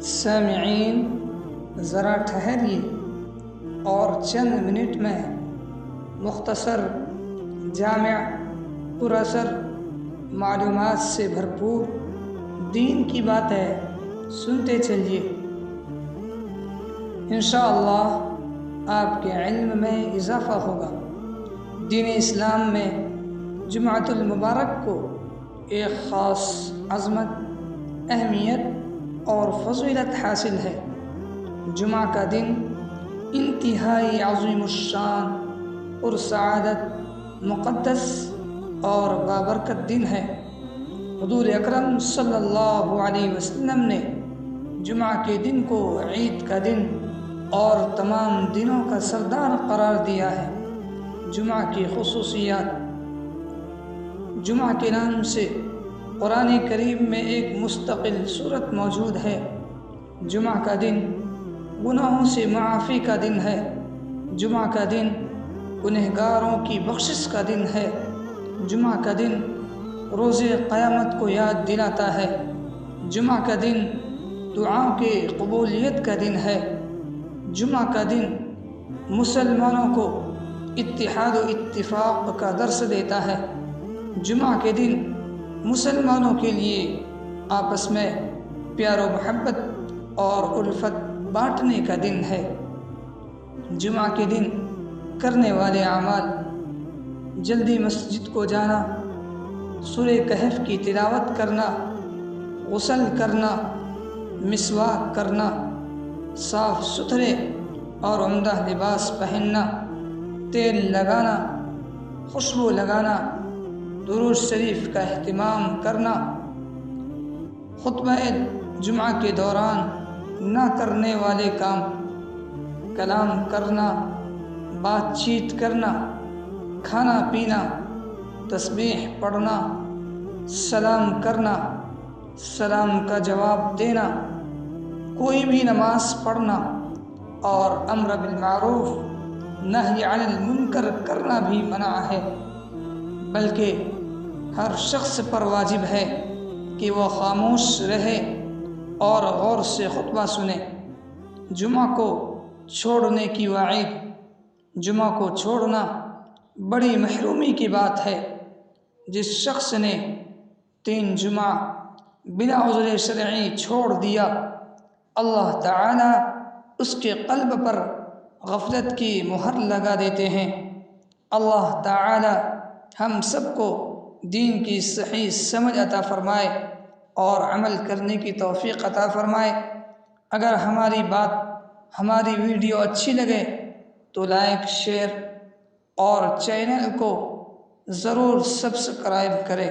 سامعین ذرا ٹھہریے اور چند منٹ میں مختصر جامع پر اثر معلومات سے بھرپور دین کی باتیں سنتے چلیے۔ انشاءاللہ آپ کے علم میں اضافہ ہوگا۔ دین اسلام میں جمعۃ المبارک کو ایک خاص عظمت، اہمیت اور فضیلت حاصل ہے۔ جمعہ کا دن انتہائی عظیم الشان، پرسعادت، مقدس اور بابرکت دن ہے۔ حضور اکرم صلی اللہ علیہ وسلم نے جمعہ کے دن کو عید کا دن اور تمام دنوں کا سردار قرار دیا ہے۔ جمعہ کی خصوصیات۔ جمعہ کے نام سے قرآن کریم میں ایک مستقل سورت موجود ہے۔ جمعہ کا دن گناہوں سے معافی کا دن ہے۔ جمعہ کا دن گنہگاروں کی بخشش کا دن ہے۔ جمعہ کا دن روز قیامت کو یاد دلاتا ہے۔ جمعہ کا دن دعاؤں کے قبولیت کا دن ہے۔ جمعہ کا دن مسلمانوں کو اتحاد و اتفاق کا درس دیتا ہے۔ جمعہ کے دن مسلمانوں کے لیے آپس میں پیار و محبت اور الفت بانٹنے کا دن ہے۔ جمعہ کے دن کرنے والے اعمال: جلدی مسجد کو جانا، سورہ کہف کی تلاوت کرنا، غسل کرنا، مسواک کرنا، صاف ستھرے اور عمدہ لباس پہننا، تیل لگانا، خوشبو لگانا، درود شریف کا اہتمام کرنا، خطبہ جمعہ کے دوران نہ کرنے والے کام: کلام کرنا، بات چیت کرنا، کھانا پینا، تسبیح پڑھنا، سلام کرنا، سلام کا جواب دینا، کوئی بھی نماز پڑھنا اور امر بالمعروف نہی عن المنکر کرنا بھی منع ہے، بلکہ ہر شخص پر واجب ہے کہ وہ خاموش رہے اور غور سے خطبہ سنے۔ جمعہ کو چھوڑنے کی وعید۔ جمعہ کو چھوڑنا بڑی محرومی کی بات ہے۔ جس شخص نے 3 جمعہ بلا عذر شرعی چھوڑ دیا، اللہ تعالی اس کے قلب پر غفلت کی مہر لگا دیتے ہیں۔ اللہ تعالی ہم سب کو دین کی صحیح سمجھ عطا فرمائے اور عمل کرنے کی توفیق عطا فرمائے۔ اگر ہماری ویڈیو اچھی لگے تو لائک، شیئر اور چینل کو ضرور سبسکرائب کریں۔